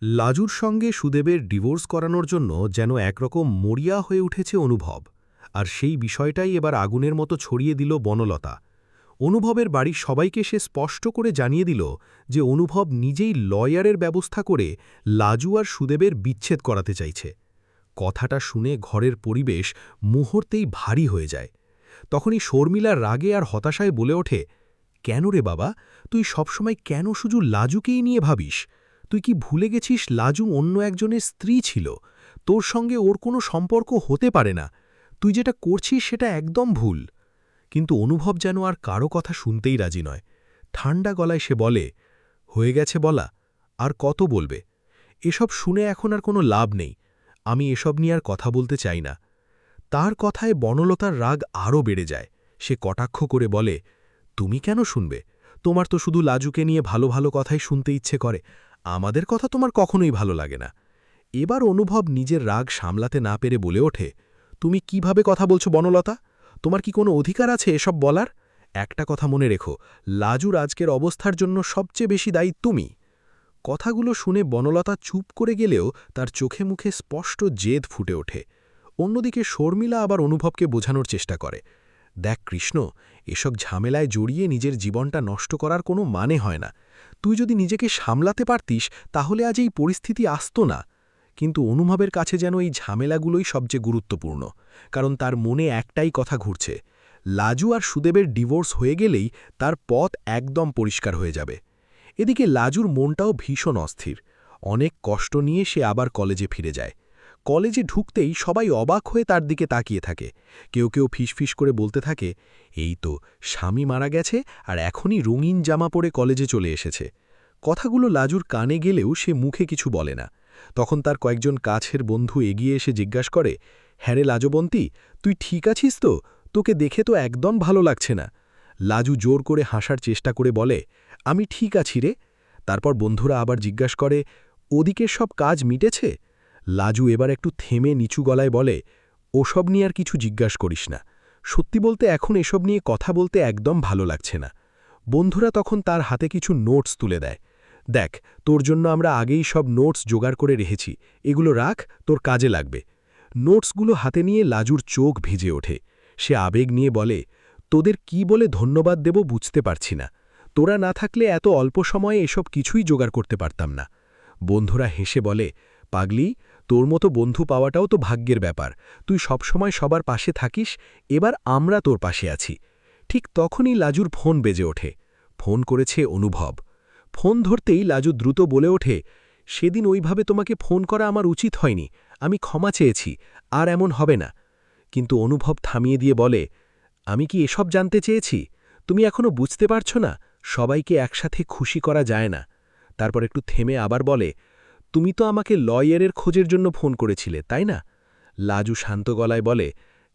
লাজুর সঙ্গে সুদেবের ডিভোর্স করানোর জন্য যেন একরকম মরিয়া হয়ে উঠেছে অনুভব, আর সেই বিষয়টাই এবার আগুনের মতো ছড়িয়ে দিল বনলতা। অনুভবের বাড়ির সবাইকে সে স্পষ্ট করে জানিয়ে দিল যে অনুভব নিজেই লয়ারের ব্যবস্থা করে লাজু আর সুদেবের বিচ্ছেদ করাতে চাইছে। কথাটা শুনে ঘরের পরিবেশ মুহূর্তেই ভারী হয়ে যায়। তখনই শর্মিলা রাগে আর হতাশায় বলে ওঠে, কেন রে বাবা, তুই সবসময় কেন শুধু লাজুকেই নিয়ে ভাবিস? তুই কি ভুলে গেছিস লাজু অন্য একজনের স্ত্রী ছিল? তোর সঙ্গে ওর কোনো সম্পর্ক হতে পারে না। তুই যেটা করছিস সেটা একদম ভুল। কিন্তু অনুভব যেন আর কারো কথা শুনতেই রাজি নয়। ঠান্ডা গলায় সে বলে, হয়ে গেছে বলা, আর কত বলবে? এসব শুনে এখন আর কোনো লাভ নেই। আমি এসব নিয়ে আর কথা বলতে চাই না। তার কথায় বনলতার রাগ আরও বেড়ে যায়। সে কটাক্ষ করে বলে, তুমি কেন শুনবে? তোমার তো শুধু লাজুকে নিয়ে ভালো ভালো কথাই শুনতে ইচ্ছে করে। আমাদের কথা তোমার কখনোই ভালো লাগে না। এবার অনুভব নিজের রাগ সামলাতে না পেরে বলে ওঠে, তুমি কিভাবে কথা বলছো বনলতা? তোমার কি কোনো অধিকার আছে এসব বলার? একটা কথা মনে রেখো, লাজুর আজকের অবস্থার জন্য সবচেয়ে বেশি দায়ী তুমি। কথাগুলো শুনে বনলতা চুপ করে গেলেও তার চোখে মুখে স্পষ্ট জেদ ফুটে ওঠে। অন্যদিকে শর্মিলা আবার অনুভবকে বোঝানোর চেষ্টা করে, দেখ কৃষ্ণ, এসব ঝামেলায় জড়িয়ে নিজের জীবনটা নষ্ট করার কোনো মানে হয় না। তুই যদি নিজেকে সামলাতে পারতিস তাহলে আজ এই পরিস্থিতি আসতো না। কিন্তু অনুভবের কাছে যেন এই ঝামেলাগুলোই সবচেয়ে গুরুত্বপূর্ণ, কারণ তার মনে একটাই কথা ঘুরছে, লাজু আর সুদেবের ডিভোর্স হয়ে গেলেই তার পথ একদম পরিষ্কার হয়ে যাবে। এদিকে লাজুর মনটাও ভীষণ অস্থির। অনেক কষ্ট নিয়ে সে আবার কলেজে ফিরে যায়। কলেজে ঢুকতেই সবাই অবাক হয়ে তার দিকে তাকিয়ে থাকে। কেউ কেউ ফিসফিস করে বলতে থাকে, এই তো স্বামী মারা গেছে আর এখনই রঙিন জামা পরে কলেজে চলে এসেছে। কথাগুলো লাজুর কানে গেলেও সে মুখে কিছু বলে না। তখন তার কয়েকজন কাছের বন্ধু এগিয়ে এসে জিজ্ঞাসা করে, হ্যাঁ রে লাজবন্তী, তুই ঠিক আছিস তো? তোকে দেখে তো একদম ভালো লাগছে না। লাজু জোর করে হাসার চেষ্টা করে বলে, আমি ঠিক আছি রে। তারপর বন্ধুরা আবার জিজ্ঞাসা করে, ওদিকের সব কাজ মিটেছে? লাজু এবার একটু থেমে নিচু গলায় বলে, ওসব নিয়ে আর কিছু জিজ্ঞাসা করিস না। সত্যি বলতে এখন এসব নিয়ে কথা বলতে একদম ভালো লাগছে না। বন্ধুরা তখন তার হাতে কিছু নোটস তুলে দেয়। দেখ, তোর জন্য আমরা আগেই সব নোটস জোগাড় করে রেখেছি, এগুলো রাখ, তোর কাজে লাগবে। নোটসগুলো হাতে নিয়ে লাজুর চোখ ভিজে ওঠে। সে আবেগ নিয়ে বলে, তোদের কি বলে ধন্যবাদ দেব বুঝতে পারছি না। তোরা না থাকলে এত অল্প সময়ে এসব কিছুই জোগাড় করতে পারতাম না। বন্ধুরা হেসে বলে, পাগলি, তোর মতো বন্ধু পাওয়াটাও তো ভাগ্যের ব্যাপার। তুই সবসময় সবার পাশে থাকিস, এবার আমরা তোর পাশে আছি। ঠিক তখনই লাজুর ফোন বেজে ওঠে। ফোন করেছে অনুভব। ফোন ধরতেই লাজু দ্রুত বলে ওঠে, সেদিন ওইভাবে তোমাকে ফোন করা আমার উচিত হয়নি। আমি ক্ষমা চেয়েছি, আর এমন হবে না। কিন্তু অনুভব থামিয়ে দিয়ে বলে, আমি কি এসব জানতে চেয়েছি? তুমি এখনো বুঝতে পারছ না, সবাইকে একসাথে খুশি করা যায় না। তারপর একটু থেমে আবার বলে, তুমি তো আমাকে লয়ারের খোঁজের জন্য ফোন করেছিলে, তাই না? লাজু শান্ত গলায় বলে,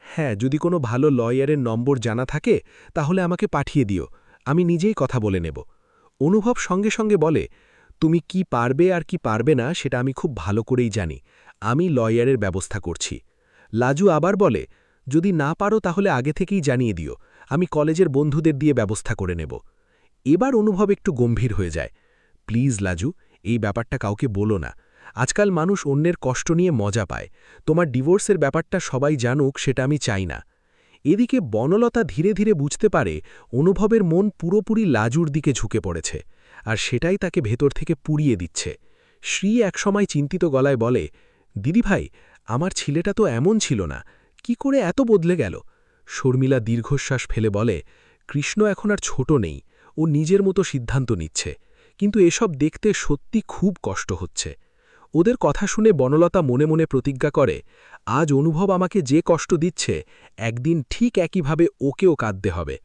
হ্যাঁ, যদি কোনো ভালো লয়ারের নম্বর জানা থাকে তাহলে আমাকে পাঠিয়ে দিও, আমি নিজেই কথা বলে নেব। অনুভব সঙ্গে সঙ্গে বলে, তুমি কি পারবে আর কি পারবে না সেটা আমি খুব ভালো করেই জানি। আমি লয়ারের ব্যবস্থা করছি। লাজু আবার বলে, যদি না পারো তাহলে আগে থেকেই জানিয়ে দিও, আমি কলেজের বন্ধুদের দিয়ে ব্যবস্থা করে নেব। এবার অনুভব একটু গম্ভীর হয়ে যায়। প্লিজ লাজু, এই ব্যাপারটা কাউকে বলো না। আজকাল মানুষ অন্যের কষ্ট নিয়ে মজা পায়। তোমার ডিভোর্সের ব্যাপারটা সবাই জানুক সেটা আমি চাই না। এদিকে বনলতা ধীরে ধীরে বুঝতে পারে অনুভবের মন পুরোপুরি লাজুর দিকে ঝুঁকে পড়েছে, আর সেটাই তাকে ভেতর থেকে পুড়িয়ে দিচ্ছে। শ্রী একসময় চিন্তিত গলায় বলে, দিদিভাই, আমার ছেলেটা তো এমন ছিল না, কি করে এত বদলে গেল? শর্মিলা দীর্ঘশ্বাস ফেলে বলে, কৃষ্ণ এখন আর ছোট নেই, ও নিজের মতো সিদ্ধান্ত নিচ্ছে। কিন্তু এসব দেখতে সত্যি খুব কষ্ট হচ্ছে। ওদের কথা শুনে বনলতা মনে মনে প্রতিজ্ঞা করে, আজ অনুভব আমাকে যে কষ্ট দিচ্ছে, একদিন ঠিক একইভাবে ওকেও কাঁদতে হবে।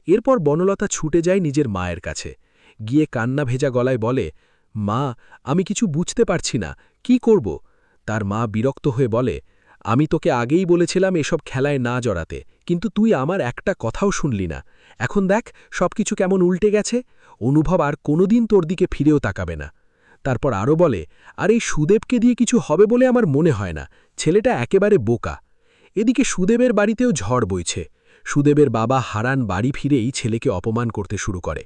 এরপর বনলতা ছুটে যায় নিজের মায়ের কাছে। গিয়ে কান্না ভেজা গলায় বলে, মা, আমি কিছু বুঝতে পারছি না, কি করব? তার মা বিরক্ত হয়ে বলে, আমি তোকে আগেই বলেছিলাম এসব খেলায় না জড়াতে, কিন্তু তুই আমার একটা কথাও শুনলি না। এখন দেখ সবকিছু কেমন উল্টে গেছে। অনুভব আর কোনোদিন তোর দিকে ফিরেও তাকাবে না। তারপর আরও বলে, আর এই সুদেবকে দিয়ে কিছু হবে বলে আমার মনে হয় না, ছেলেটা একেবারে বোকা। এদিকে সুদেবের বাড়িতেও ঝড় বইছে। সুদেবের বাবা হারান বাড়ি ফিরেই ছেলেকে অপমান করতে শুরু করে।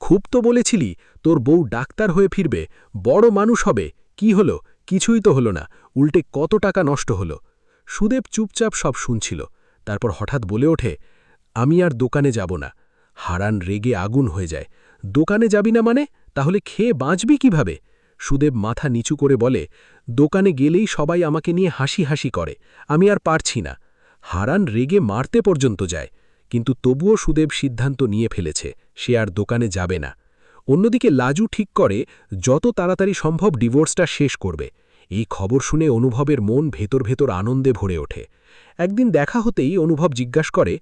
খুব তো বলেছিলি তোর বউ ডাক্তার হয়ে ফিরবে, বড় মানুষ হবে, কি হলো? কিছুই তো হলো না, উল্টে কত টাকা নষ্ট হলো। সুদেব চুপচাপ সব শুনছিল। তারপর হঠাৎ বলে ওঠে, আমি আর দোকানে যাব না। হারান রেগে আগুন হয়ে যায়। দোকানে যাবি না মানে? তাহলে খেয়ে বাঁচবি কিভাবে? সুদেব মাথা নিচু করে বলে, দোকানে গেলেই সবাই আমাকে নিয়ে হাসি হাসি করে, আমি আর পারছি না। হারান রেগে মারতে পর্যন্ত যায়, কিন্তু তবুও সুদেব সিদ্ধান্ত নিয়ে ফেলেছে, সে আর দোকানে যাবে না। অন্যদিকে লাজু ঠিক করে যত তাড়াতাড়ি সম্ভব ডিভোর্সটা শেষ করবে। এই খবর শুনে অনুভবের মন ভেতর ভেতর আনন্দে ভরে ওঠে। একদিন দেখা হতেই অনুভব জিজ্ঞাসা করে,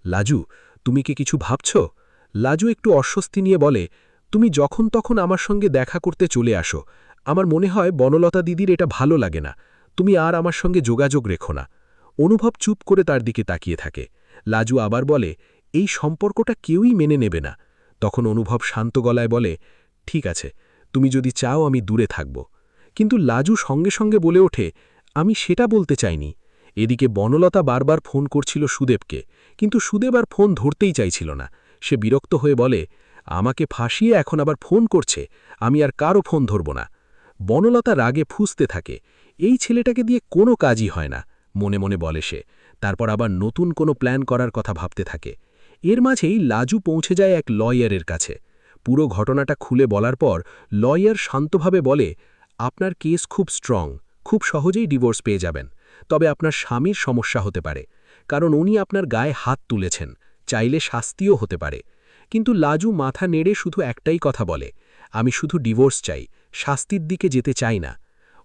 লাজু, তুমি কি কিছু ভাবছ? লাজু একটু অস্বস্তি নিয়ে বলে, তুমি যখন তখন আমার সঙ্গে দেখা করতে চলে আসো। আমার মনে হয় বনলতা দিদির এটা ভালো লাগে না। তুমি আর আমার সঙ্গে যোগাযোগ রেখো না। অনুভব চুপ করে তার দিকে তাকিয়ে থাকে। লাজু আবার বলে, এই সম্পর্কটা কেউই মেনে নেবে না। তখন অনুভব শান্ত গলায় বলে, ঠিক আছে, তুমি যদি চাও আমি দূরে থাকব। কিন্তু লাজু সঙ্গে সঙ্গে বলে ওঠে, আমি সেটা বলতে চাইনি। এদিকে বনলতা বারবার ফোন করছিল সুদেবকে, কিন্তু সুদেব আর ফোন ধরতেই চাইছিল না। সে বিরক্ত হয়ে বলে, আমাকে ফাঁসিয়ে এখন আবার ফোন করছে, আমি আর কারও ফোন ধরব না। বনলতা রাগে ফুঁসতে থাকে, এই ছেলেটাকে দিয়ে কোনো কাজই হয় না, মনে মনে বলে সে। তারপর আবার নতুন কোনো প্ল্যান করার কথা ভাবতে থাকে। এর মাঝেই লাজু পৌঁছে যায় এক লয়ারের কাছে। পুরো ঘটনাটা খুলে বলার পর লয়ার শান্তভাবে বলে, আপনার কেস খুব স্ট্রং, খুব সহজেই ডিভোর্স পেয়ে যাবেন। তবে আপনার স্বামীর সমস্যা হতে পারে, কারণ উনি আপনার গায়ে হাত তুলেছেন, চাইলে শাস্তিও হতে পারে। কিন্তু লাজু মাথা নেড়ে শুধু একটাই কথা বলে, আমি শুধু ডিভোর্স চাই, শাস্তির দিকে যেতে চাই না।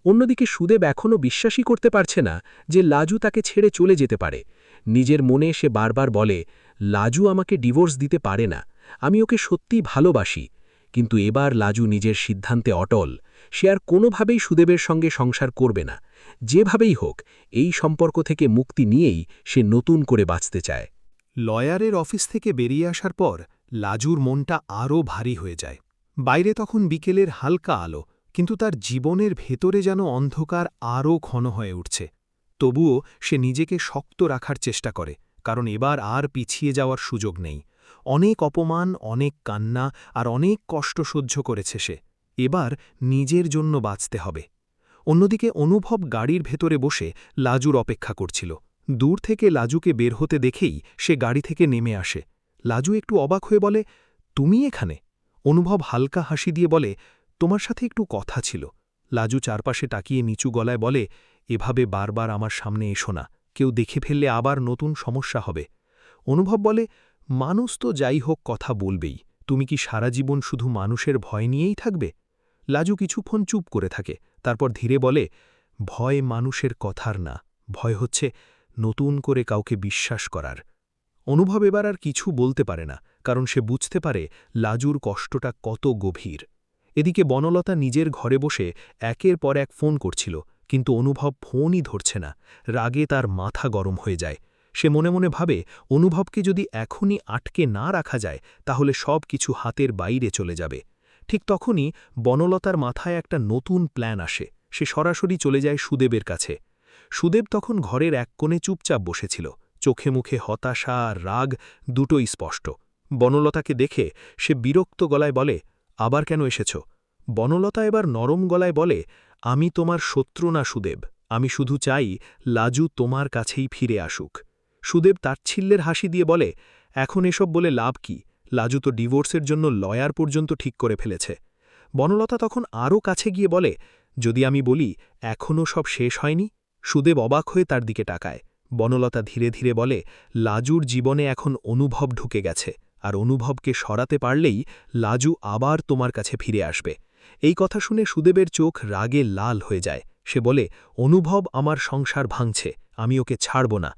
অন্যদিকে সুদেব এখনও বিশ্বাসই করতে পারছে না যে লাজু তাকে ছেড়ে চলে যেতে পারে। নিজের মনে সে বারবার বলে, লাজু আমাকে ডিভোর্স দিতে পারে না, আমি ওকে সত্যিই ভালোবাসি। কিন্তু এবার লাজু নিজের সিদ্ধান্তে অটল। সে আর কোনোভাবেই সুদেবের সঙ্গে সংসার করবে না। যেভাবেই হোক এই সম্পর্ক থেকে মুক্তি নিয়েই সে নতুন করে বাঁচতে চায়। লয়ারের অফিস থেকে বেরিয়ে আসার পর লাজুর মনটা আরও ভারী হয়ে যায়। বাইরে তখন বিকেলের হালকা আলো, কিন্তু তার জীবনের ভেতরে যেন অন্ধকার আরও ঘন হয়ে উঠছে। তবুও সে নিজেকে শক্ত রাখার চেষ্টা করে, কারণ এবার আর পিছিয়ে যাওয়ার সুযোগ নেই। অনেক অপমান, অনেক কান্না আর অনেক কষ্ট সহ্য করেছে সে। এবার নিজের জন্য বাঁচতে হবে। অন্যদিকে অনুভব গাড়ির ভেতরে বসে লাজুর অপেক্ষা করছিল। দূর থেকে লাজুকে বের হতে দেখেই সে গাড়ি থেকে নেমে আসে। লাজু একটু অবাক হয়ে বলে, তুমি এখানে? অনুভব হালকা হাসি দিয়ে বলে, তোমার সাথে একটু কথা ছিল। লাজু চারপাশে তাকিয়ে নিচু গলায় বলে, এভাবে বারবার আমার সামনে এসো না, কেউ দেখে ফেললে আবার নতুন সমস্যা হবে। অনুভব বলে, মানুষ তো যাই হোক কথা বলবেই, তুমি কি সারা জীবন শুধু মানুষের ভয় নিয়েই থাকবে? লাজু কিছুক্ষণ চুপ করে থাকে, তারপর ধীরে বলে, ভয় মানুষের কথার না, ভয় হচ্ছে নতুন করে কাউকে বিশ্বাস করার। অনুভব এবার আর কিছু বলতে পারে না, কারণ সে বুঝতে পারে লাজুর কষ্টটা কত গভীর। এদিকে বনলতা নিজের ঘরে বসে একের পর এক ফোন করছিল, কিন্তু অনুভব ফোনই ধরছে না। রাগে তার মাথা গরম হয়ে যায়। সে মনে মনে ভাবে, অনুভবকে যদি এখনই আটকে না রাখা যায় তাহলে সব কিছু হাতের বাইরে চলে যাবে। ঠিক তখনই বনলতার মাথায় একটা নতুন প্ল্যান আসে। সে সরাসরি চলে যায় সুদেবের কাছে। সুদেব তখন ঘরের এক কোণে চুপচাপ বসেছিল, চোখে মুখে হতাশা আর রাগ দুটোই স্পষ্ট। বনলতাকে দেখে সে বিরক্ত গলায় বলে, আবার কেন এসেছ? বনলতা এবার নরম গলায় বলে, আমি তোমার শত্রু না সুদেব, আমি শুধু চাই লাজু তোমার কাছেই ফিরে আসুক। সুদেব তাচ্ছিল্যের হাসি দিয়ে বলে, এখন এসব বলে লাভ কি? লাজু তো ডিভোর্সের জন্য লয়ার পর্যন্ত ঠিক করে ফেলেছে। বনলতা তখন আরও কাছে গিয়ে বলে, যদি আমি বলি এখনও সব শেষ হয়নি? সুদেব অবাক হয়ে তার দিকে তাকায়। বনলতা ধীরে ধীরে বলে, লাজুর জীবনে এখন অনুভব ঢুকে গেছে, আর অনুভবকে সরাতে পারলেই লাজু আবার তোমার কাছে ফিরে আসবে। এই কথা শুনে সুদেবের চোখ রাগে লাল হয়ে যায়। সে বলে, অনুভব আমার সংসার ভাঙছে, আমি ওকে ছাড়ব না।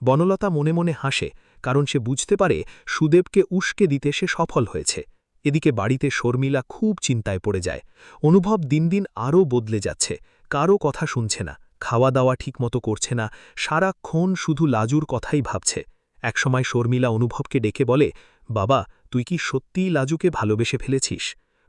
বনলতা মনে মনে হাসে, কারণ সে বুঝতে পারে সুদেবকে উস্কে দিতে সে সফল হয়েছে। এদিকে বাড়িতে শর্মিলা খুব চিন্তায় পড়ে যায়। অনুভব দিন দিন আরও বদলে যাচ্ছে, কারও কথা শুনছে না, খাওয়া দাওয়া ঠিকমতো করছে না, সারাক্ষণ শুধু লাজুর কথাই ভাবছে। একসময় শর্মিলা অনুভবকে ডেকে বলে, বাবা, তুই কি সত্যিই লাজুকে ভালোবেসে ফেলেছিস?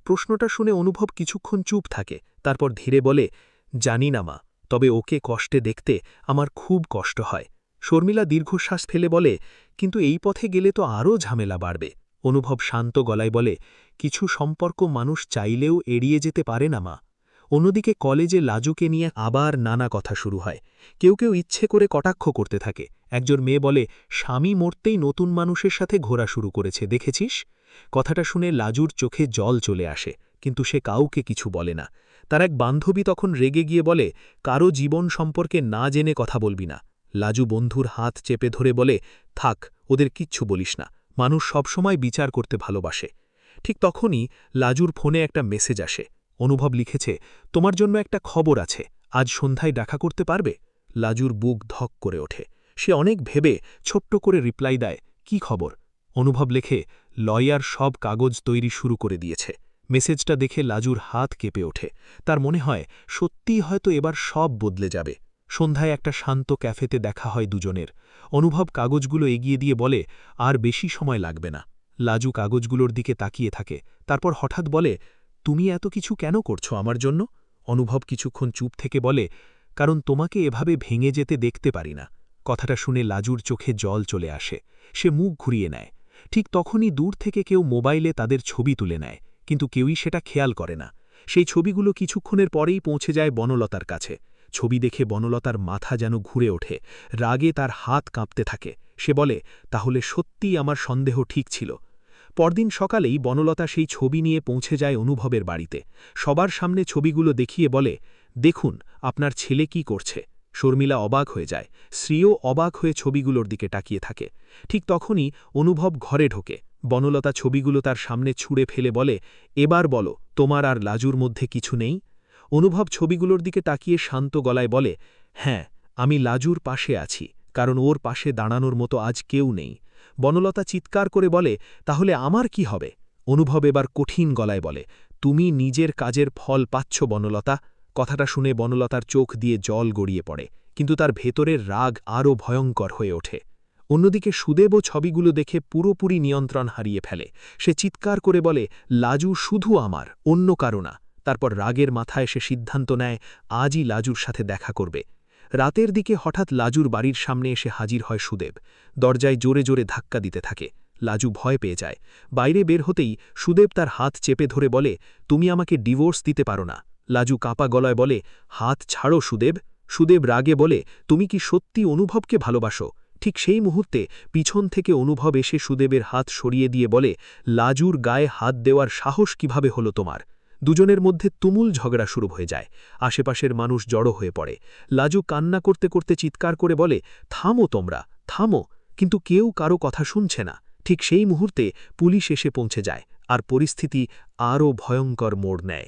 প্রশ্নটা শুনে অনুভব কিছুক্ষণ চুপ থাকে, তারপর ধীরে বলে, জানি না মা, তবে ওকে কষ্টে দেখতে আমার খুব কষ্ট হয়। শর্মিলা দীর্ঘশ্বাস ফেলে বলে, কিন্তু এই পথে গেলে তো আরও ঝামেলা বাড়বে। অনুভব শান্ত গলায় বলে, কিছু সম্পর্ক মানুষ চাইলেও এড়িয়ে যেতে পারে না মা। অন্যদিকে কলেজে লাজুকে নিয়ে আবার নানা কথা শুরু হয়। কেউ কেউ ইচ্ছে করে কটাক্ষ করতে থাকে। একজন মেয়ে বলে, স্বামী মরতেই নতুন মানুষের সাথে ঘোরা শুরু করেছে, দেখেছিস? কথাটা শুনে লাজুর চোখে জল চলে আসে, কিন্তু সে কাউকে কিছু বলে না। তার এক বান্ধবী তখন রেগে গিয়ে বলে, কারো জীবন সম্পর্কে না জেনে কথা বলবি না। লাজু বন্ধুর হাত চেপে ধরে বলে, থাক, ওদের কিচ্ছু বলিস না, মানুষ সবসময় বিচার করতে ভালোবাসে। ঠিক তখনই লাজুর ফোনে একটা মেসেজ আসে। অনুভব লিখেছে, তোমার জন্য একটা খবর আছে, আজ সন্ধ্যায় দেখা করতে পারবে? লাজুর বুক ধক করে ওঠে। সে অনেক ভেবে ছোট্ট করে রিপ্লাই দেয়, কি খবর? অনুভব লেখে, লয়ার সব কাগজ তৈরি শুরু করে দিয়েছে। মেসেজটা দেখে লাজুর হাত কেঁপে ওঠে। তার মনে হয় সত্যিই হয়তো এবার সব বদলে যাবে। সন্ধ্যায় একটা শান্ত ক্যাফেতে দেখা হয় দুজনের। অনুভব কাগজগুলো এগিয়ে দিয়ে বলে, আর বেশি সময় লাগবে না। লাজু কাগজগুলোর দিকে তাকিয়ে থাকে, তারপর হঠাৎ বলে, তুমি এত কিছু কেন করছো আমার জন্য? অনুভব কিছুক্ষণ চুপ থেকে বলে, কারণ তোমাকে এভাবে ভেঙে যেতে দেখতে পারি না। কথাটা শুনে লাজুর চোখে জল চলে আসে। সে মুখ ঘুরিয়ে নেয়। ঠিক তখনই দূর থেকে কেউ মোবাইলে তাদের ছবি তুলে নেয়, কিন্তু কেউই সেটা খেয়াল করে না। সেই ছবিগুলো কিছুক্ষণের পরেই পৌঁছে যায় বনলতার কাছে। ছবি দেখে বনলতার মাথা যেন ঘুরে ওঠে। রাগে তার হাত কাঁপতে থাকে। সে বলে, তাহলে সত্যিই আমার সন্দেহ ঠিক ছিল। পরদিন সকালেই বনলতা সেই ছবি নিয়ে পৌঁছে যায় অনুভবের বাড়িতে। সবার সামনে ছবিগুলো দেখিয়ে বলে, দেখুন আপনার ছেলে কি করছে। শর্মিলা অবাক হয়ে যায়। শ্রীও অবাক হয়ে ছবিগুলোর দিকে তাকিয়ে থাকে। ঠিক তখনই অনুভব ঘরে ঢোকে। বনলতা ছবিগুলো তার সামনে ছুঁড়ে ফেলে বলে, এবার বলো, তোমার আর লাজুর মধ্যে কিছু নেই? অনুভব ছবিগুলোর দিকে তাকিয়ে শান্ত গলায় বলে, হ্যাঁ, আমি লাজুর পাশে আছি, কারণ ওর পাশে দাঁড়ানোর মতো আজ কেউ নেই। বনলতা চিৎকার করে বলে, তাহলে আমার কি হবে? অনুভব এবার কঠিন গলায় বলে, তুমি নিজের কাজের ফল পাচ্ছ বনলতা। কথাটা শুনে বনলতার চোখ দিয়ে জল গড়িয়ে পড়ে, কিন্তু তার ভেতরের রাগ আরও ভয়ঙ্কর হয়ে ওঠে। অন্যদিকে সুদেবও ছবিগুলো দেখে পুরোপুরি নিয়ন্ত্রণ হারিয়ে ফেলে। সে চিৎকার করে বলে, লাজু শুধু আমার, অন্য কারো না। তারপর রাগের মাথায় সে সিদ্ধান্ত নেয়, আজই লাজুর সাথে দেখা করবে। রাতের দিকে হঠাৎ লাজুর বাড়ির সামনে এসে হাজির হয় সুদেব। দরজায় জোরে জোরে ধাক্কা দিতে থাকে। লাজু ভয় পেয়ে যায়। বাইরে বের হতেই সুদেব তার হাত চেপে ধরে বলে, তুমি আমাকে ডিভোর্স দিতে পারো না। লাজু কাঁপা গলায় বলে, হাত ছাড়ো সুদেব। সুদেব রাগে বলে, তুমি কি সত্যি অনুভবকে ভালোবাসো? ঠিক সেই মুহূর্তে পিছন থেকে অনুভব এসে সুদেবের হাত সরিয়ে দিয়ে বলে, লাজুর গায়ে হাত দেওয়ার সাহস কিভাবে হলো তোমার? দুজনের মধ্যে তুমুল ঝগড়া শুরু হয়ে যায়। আশেপাশের মানুষ জড়ো হয়ে পড়ে। লাজু কান্না করতে করতে চিৎকার করে বলে, থামো তোমরা, থামো। কিন্তু কেউ কারো কথা শুনছে না। ঠিক সেই মুহূর্তে পুলিশ এসে পৌঁছে যায়, আর পরিস্থিতি আরও ভয়ঙ্কর মোড় নেয়।